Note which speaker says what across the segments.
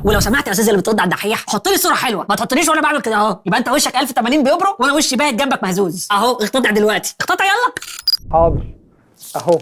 Speaker 1: ولو سمحت يا استاذ اللي بترد على الدحيح حط لي صوره حلوه، ما تحطليش وانا بعمل كده اهو، يبقى انت وشك 1080 بيبرق وانا وشي باهت جنبك مهزوز اهو. اقتطع دلوقتي، اقتطع يلا.
Speaker 2: حاضر اهو،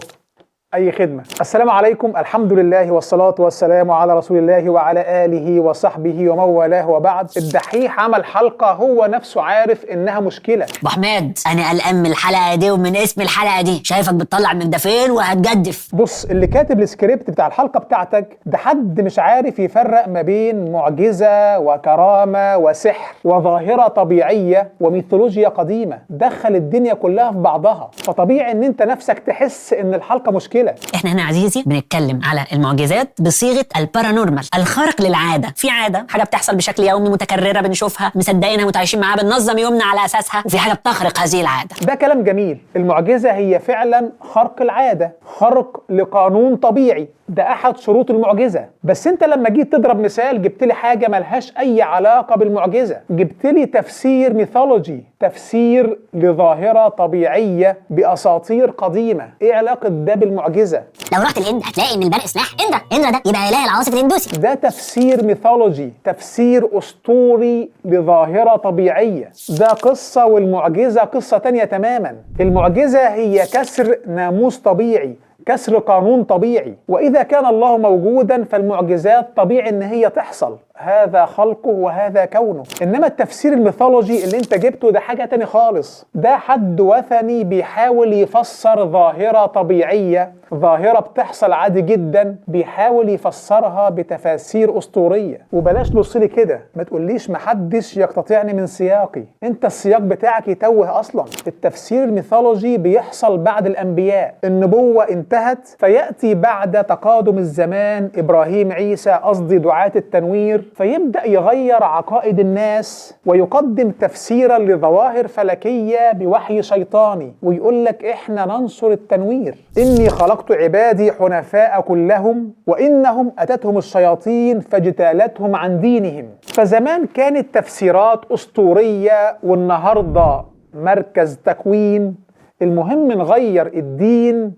Speaker 2: اي خدمه. السلام عليكم، الحمد لله والصلاه والسلام على رسول الله وعلى اله وصحبه ومن والاه، وبعد. الدحيح عمل حلقه هو نفسه عارف انها مشكله.
Speaker 1: ابو حماد انا قلقان من الحلقه دي ومن اسم الحلقه دي، شايفك بتطلع من ده فين وهتجدف.
Speaker 2: بص، اللي كاتب السكريبت بتاع الحلقه بتاعتك ده حد مش عارف يفرق ما بين معجزه وكرامه وسحر وظاهره طبيعيه وميثولوجيا قديمه، دخل الدنيا كلها في بعضها، فطبيعي ان انت نفسك تحس ان الحلقه مشكله.
Speaker 1: احنا هنا يا عزيزي بنتكلم على المعجزات بصيغه البارانورمال، الخارق للعاده. في عاده، حاجه بتحصل بشكل يومي متكرره بنشوفها مصدقينها متعايشين معاها بننظم يومنا على اساسها، وفي حاجه بتخرق هذه العاده.
Speaker 2: ده كلام جميل. المعجزه هي فعلا خرق العاده، خرق لقانون طبيعي، ده احد شروط المعجزه. بس انت لما جيت تضرب مثال جبت لي حاجه ملهاش اي علاقه بالمعجزه، جبت لي تفسير ميثولوجي، تفسير لظاهره طبيعيه باساطير قديمه. ايه علاقه ده بالمعجزه؟
Speaker 3: لو رحت الهند هتلاقي ان البرق سلاح. اندرا ده يبقى اله العواصف الهندوسي.
Speaker 2: ده تفسير ميثولوجي، تفسير اسطوري لظاهره طبيعيه. ده قصه والمعجزه قصه تانية تماما. المعجزه هي كسر ناموس طبيعي، كسر قانون طبيعي، وإذا كان الله موجودا فالمعجزات طبيعي إن هي تحصل، هذا خلقه وهذا كونه. إنما التفسير الميثولوجي اللي انت جبته ده حاجة تاني خالص، ده حد وثني بيحاول يفسر ظاهرة طبيعية، ظاهرة بتحصل عادي جدا، بيحاول يفسرها بتفاسير أسطورية. وبلاش نوصلي كده، ما تقوليش محدش يقتطعني من سياقي، انت السياق بتاعك يتوه أصلا. التفسير الميثولوجي بيحصل بعد الأنبياء، النبوة انتهت فيأتي بعد تقادم الزمان إبراهيم عيسى، قصدي دعاة التنوير، فيبدأ يغير عقائد الناس ويقدم تفسيرا لظواهر فلكية بوحي شيطاني، ويقول لك احنا ننصر التنوير. إني خلقت عبادي حنفاء كلهم وإنهم أتتهم الشياطين فاجتالتهم عن دينهم. فزمان كانت تفسيرات أسطورية، والنهاردة مركز تكوين. المهم نغير الدين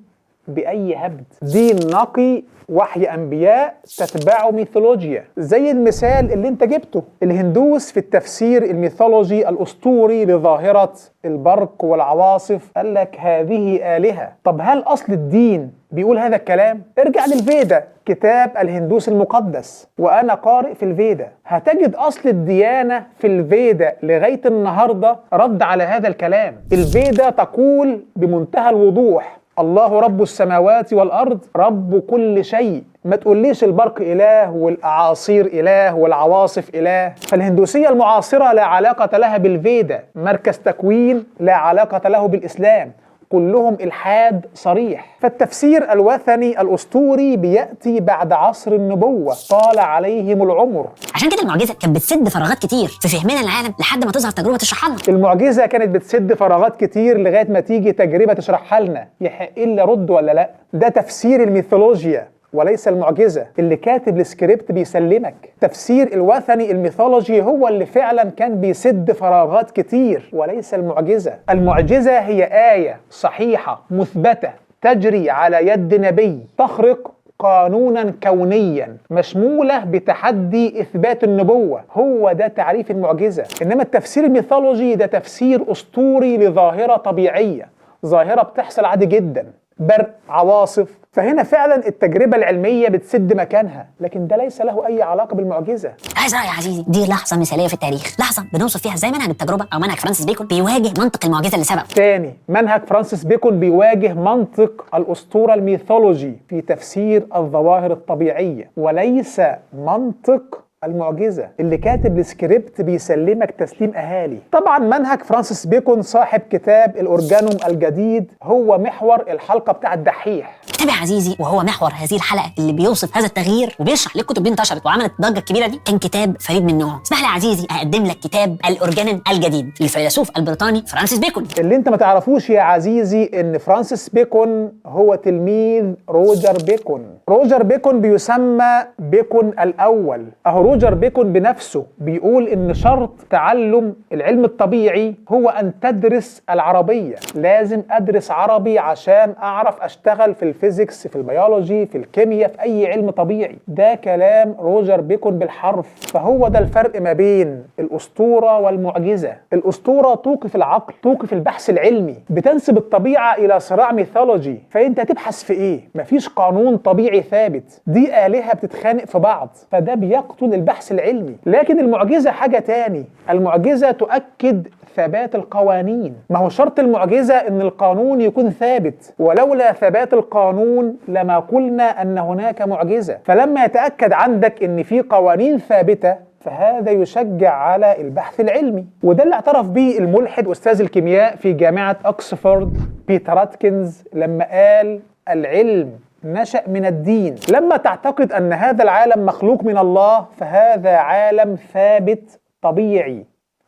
Speaker 2: بأي هبد، دين نقي، وحي أنبياء تتبعه ميثولوجيا، زي المثال اللي انت جبته. الهندوس في التفسير الميثولوجي الأسطوري لظاهرة البرق والعواصف قال لك هذه آلهة. طب هل أصل الدين بيقول هذا الكلام؟ ارجع للفيدا، كتاب الهندوس المقدس، وأنا قارئ في الفيدا، هتجد أصل الديانة في الفيدا لغاية النهاردة رد على هذا الكلام. الفيدا تقول بمنتهى الوضوح الله رب السماوات والأرض رب كل شيء. ما تقوليش البرق إله والأعاصير إله والعواصف إله. فالهندوسية المعاصرة لا علاقة لها بالفيدا، مركز تكوين لا علاقة له بالإسلام، كلهم إلحاد صريح. فالتفسير الوثني الأسطوري بيأتي بعد عصر النبوة، طال عليهم العمر.
Speaker 3: عشان كده المعجزه كانت بتسد فراغات كتير في فهمنا العالم لحد ما تظهر تجربه تشرحها لنا.
Speaker 2: المعجزة كانت بتسد فراغات كتير لغاية ما تيجي تجربة تشرحها لنا. يحق إلا رد ولا لأ؟ ده تفسير الميثولوجيا وليس المعجزة. اللي كاتب السكريبت بيسلمك. تفسير الوثني الميثولوجي هو اللي فعلا كان بيسد فراغات كتير وليس المعجزة. المعجزة هي آية صحيحة مثبتة تجري على يد نبي، تخرق قانونا كونيا، مشمولة بتحدي إثبات النبوة. هو ده تعريف المعجزة. إنما التفسير الميثولوجي ده تفسير أسطوري لظاهرة طبيعية، ظاهرة بتحصل عادي جدا، برق، عواصف. فهنا فعلا التجربة العلمية بتسد مكانها، لكن ده ليس له أي علاقة بالمعجزة.
Speaker 3: عايز رأي يا عزيزي، دي لحظة مثالية في التاريخ، لحظة بنوصف فيها ازاي منهج التجربة أو منهج فرانسيس بيكون بيواجه منطق المعجزة لسبب.
Speaker 2: تاني، منهج فرانسيس بيكون بيواجه منطق الأسطورة الميثولوجي في تفسير الظواهر الطبيعية وليس منطق المعجزة. اللي كاتب السكريبت بيسلمك تسليم أهالي. طبعا منهج فرانسيس بيكون صاحب كتاب الأورجانوم الجديد هو محور الحلقة بتاع الدحيح.
Speaker 3: تابع عزيزي، وهو محور هذه الحلقة اللي بيوصف هذا التغيير وبيشرح ليه الكتب دي انتشرت وعملت الضجة الكبيرة دي، كان كتاب فريد من نوعه. اسمح لي يا عزيزي أقدم لك كتاب الأورجانوم الجديد للفيلسوف البريطاني فرانسيس بيكون.
Speaker 2: اللي انت ما تعرفوش يا عزيزي ان فرانسيس بيكون هو تلميذ روجر بيكون. روجر بيكون بيسمى بيكون الأول. أهو روجر بيكون بنفسه بيقول إن شرط تعلم العلم الطبيعي هو أن تدرس العربية. لازم أدرس عربي عشان أعرف أشتغل في الفيزيكس، في البيولوجي، في الكيمياء، في أي علم طبيعي. ده كلام روجر بيكون بالحرف. فهو ده الفرق ما بين الأسطورة والمعجزة. الأسطورة توقف العقل، توقف البحث العلمي، بتنسب الطبيعة إلى صراع ميثولوجي. فأنت هتبحث في إيه؟ مفيش قانون طبيعي ثابت، دي آلهة بتتخانق في بعض، فده بيقتل البحث العلمي. لكن المعجزة حاجة تاني. المعجزة تؤكد ثبات القوانين. ما هو شرط المعجزة إن القانون يكون ثابت، ولولا ثبات القانون لما قلنا أن هناك معجزة. فلما يتأكد عندك إن في قوانين ثابتة فهذا يشجع على البحث العلمي. وده اللي اعترف به الملحد أستاذ الكيمياء في جامعة أكسفورد بيتر أتكنز لما قال: العلم نشأ من الدين. لما تعتقد أن هذا العالم مخلوق من الله فهذا عالم ثابت طبيعي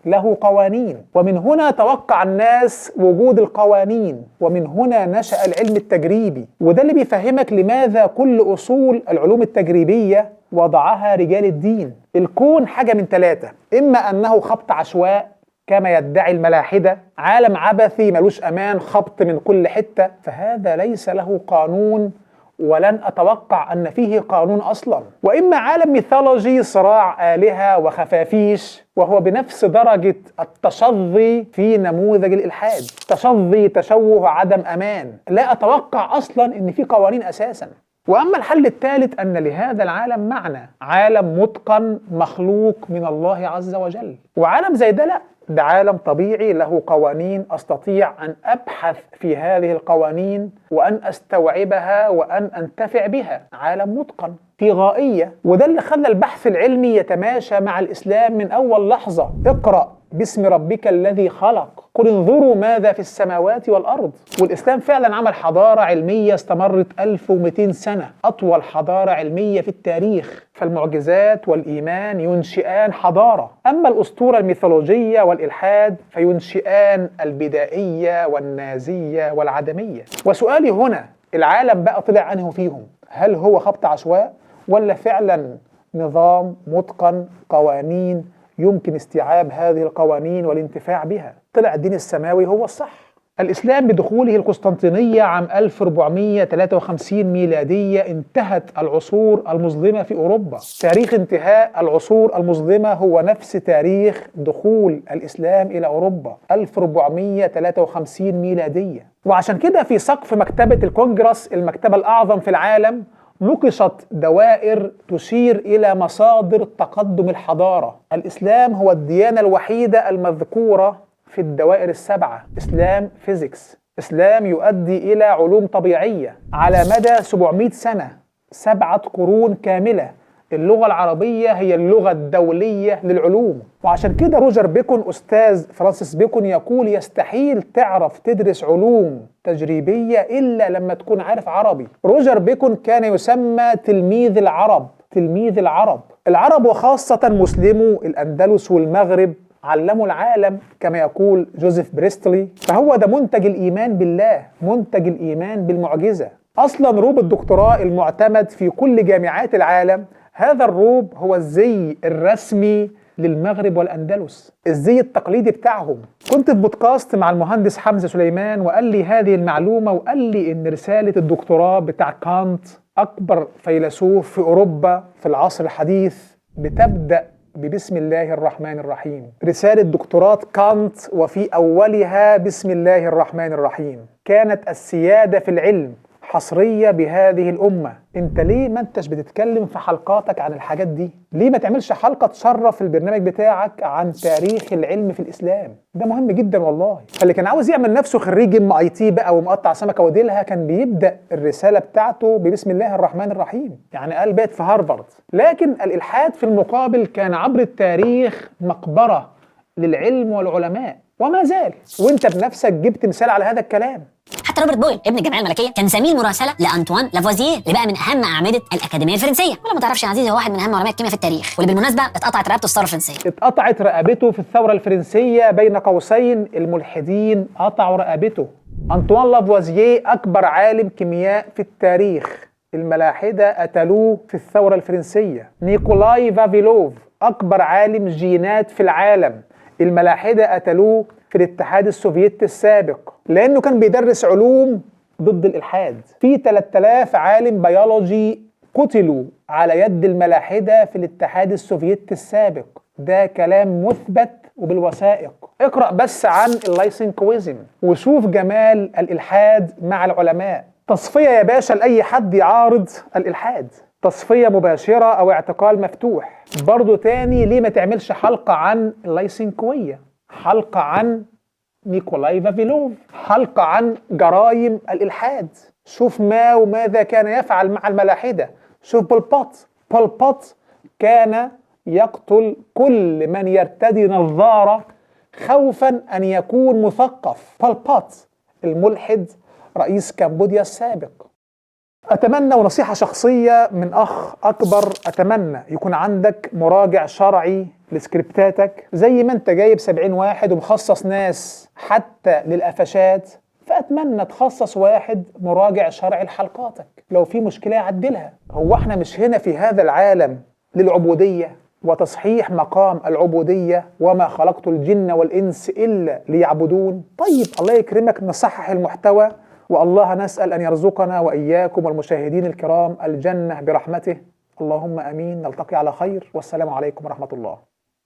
Speaker 2: له قوانين، ومن هنا توقع الناس وجود القوانين، ومن هنا نشأ العلم التجريبي. وده اللي بيفهمك لماذا كل أصول العلوم التجريبية وضعها رجال الدين. الكون حاجة من ثلاثة: إما أنه خبط عشواء كما يدعي الملاحدة، عالم عبثي ملوش أمان، خبط من كل حتة، فهذا ليس له قانون ولن أتوقع أن فيه قانون أصلا. وإما عالم ميثولوجي، صراع آلهة وخفافيش، وهو بنفس درجة التشظي في نموذج الإلحاد. تشظي، تشوه، عدم أمان، لا أتوقع أصلا أن في قوانين أساسا. وأما الحل الثالث أن لهذا العالم معنى، عالم متقن مخلوق من الله عز وجل. وعالم زي ده لا، ده عالم طبيعي له قوانين، أستطيع أن أبحث في هذه القوانين وأن أستوعبها وأن أنتفع بها. عالم متقن في غائية. وده اللي خلى البحث العلمي يتماشى مع الإسلام من أول لحظة. اقرأ باسم ربك الذي خلق، قل انظروا ماذا في السماوات والأرض. والإسلام فعلا عمل حضارة علمية استمرت 1200 سنة، أطول حضارة علمية في التاريخ. فالمعجزات والإيمان ينشئان حضارة، أما الأسطورة الميثولوجية والإلحاد فينشئان البدائية والنازية والعدمية. وسؤالي هنا، العالم بقى طلع أنه فيهم؟ هل هو خبط عشواء ولا فعلا نظام متقن، قوانين يمكن استيعاب هذه القوانين والانتفاع بها؟ طلع الدين السماوي هو الصح. الإسلام بدخوله القسطنطينية عام 1453 ميلادية انتهت العصور المظلمة في أوروبا. تاريخ انتهاء العصور المظلمة هو نفس تاريخ دخول الإسلام إلى أوروبا، 1453 ميلادية. وعشان كده في سقف مكتبة الكونجرس، المكتبة الأعظم في العالم، نقشت دوائر تشير إلى مصادر تقدم الحضارة. الإسلام هو الديانة الوحيدة المذكورة في الدوائر السبعة. إسلام فيزيكس، إسلام يؤدي إلى علوم طبيعية على مدى 700 سنة، 7 قرون كاملة. اللغة العربية هي اللغة الدولية للعلوم. وعشان كده روجر بيكون أستاذ فرانسيس بيكون يقول: يستحيل تعرف تدرس علوم تجريبية إلا لما تكون عارف عربي. روجر بيكون كان يسمى تلميذ العرب. تلميذ العرب. العرب وخاصة مسلمو الأندلس والمغرب علموا العالم كما يقول جوزيف بريستلي. فهو ده منتج الإيمان بالله، منتج الإيمان بالمعجزة. أصلا روب الدكتوراه المعتمد في كل جامعات العالم، هذا الروب هو الزي الرسمي للمغرب والأندلس، الزي التقليدي بتاعهم. كنت في بودكاست مع المهندس حمزة سليمان وقال لي هذه المعلومة، وقال لي إن رسالة الدكتوراه بتاع كانت، أكبر فيلسوف في أوروبا في العصر الحديث، بتبدأ ببسم الله الرحمن الرحيم. رسالة دكتوراه كانت وفي أولها بسم الله الرحمن الرحيم. كانت السيادة في العلم حصرية بهذه الأمة. انت ليه ما انتش بتتكلم في حلقاتك عن الحاجات دي؟ ليه ما تعملش حلقة تشرف في البرنامج بتاعك عن تاريخ العلم في الإسلام؟ ده مهم جدا والله. فاللي كان عاوز يعمل نفسه خريج MIT بقى ومقطع سمكة وديلها كان بيبدأ الرسالة بتاعته ببسم الله الرحمن الرحيم، يعني قال بيت في هارفارد. لكن الإلحاد في المقابل كان عبر التاريخ مقبرة للعلم والعلماء وما زال، وانت بنفسك جبت مثال على هذا الكلام.
Speaker 3: حتى روبرت بويل ابن الجمعيه الملكيه كان زميل مراسله لانطوان لافوازييه اللي بقى من اهم اعمده الاكاديميه الفرنسيه. ولا ما تعرفش يا عزيزي، هو واحد من اهم علماء الكيمياء في التاريخ، واللي بالمناسبه اتقطعت رقبته الثوره الفرنسيه.
Speaker 2: اتقطعت رقبته في الثوره الفرنسيه، بين قوسين الملحدين قطعوا رقبته. أنطوان لافوازييه أكبر عالم كيمياء في التاريخ، الملاحدة قتلوه في الثورة الفرنسية. نيكولاي فافيلوف أكبر عالم جينات في العالم، الملاحدة قتلوه في الاتحاد السوفيتي السابق لأنه كان بيدرس علوم ضد الإلحاد. في 3000 عالم بيولوجي قتلوا على يد الملاحدة في الاتحاد السوفيتي السابق. ده كلام مثبت وبالوثائق. اقرأ بس عن اللايسنكويزم وشوف جمال الإلحاد مع العلماء. تصفية يا باشا لأي حد يعارض الإلحاد، تصفية مباشرة أو اعتقال مفتوح. برضو تاني، ليه ما تعملش حلقة عن اللايسنكوية، حلقة عن نيكولاي فافيلوف، حلقة عن جرائم الإلحاد. شوف ما وماذا كان يفعل مع الملاحدة. شوف بول بوت كان يقتل كل من يرتدي نظارة خوفا أن يكون مثقف. بول بوت الملحد رئيس كمبوديا السابق. أتمنى، ونصيحة شخصية من أخ أكبر، أتمنى يكون عندك مراجع شرعي لسكريبتاتك. زي ما أنت جايب 70 واحد ومخصص ناس حتى للقفشات، فأتمنى تخصص واحد مراجع شرعي لحلقاتك، لو في مشكلة يعدلها. هو احنا مش هنا في هذا العالم للعبودية وتصحيح مقام العبودية؟ وما خلقت الجن والإنس إلا ليعبدون. طيب الله يكرمك، نصحح المحتوى، والله نسأل أن يرزقنا وإياكم والمشاهدين الكرام الجنة برحمته. اللهم أمين. نلتقي على خير، والسلام عليكم ورحمة الله.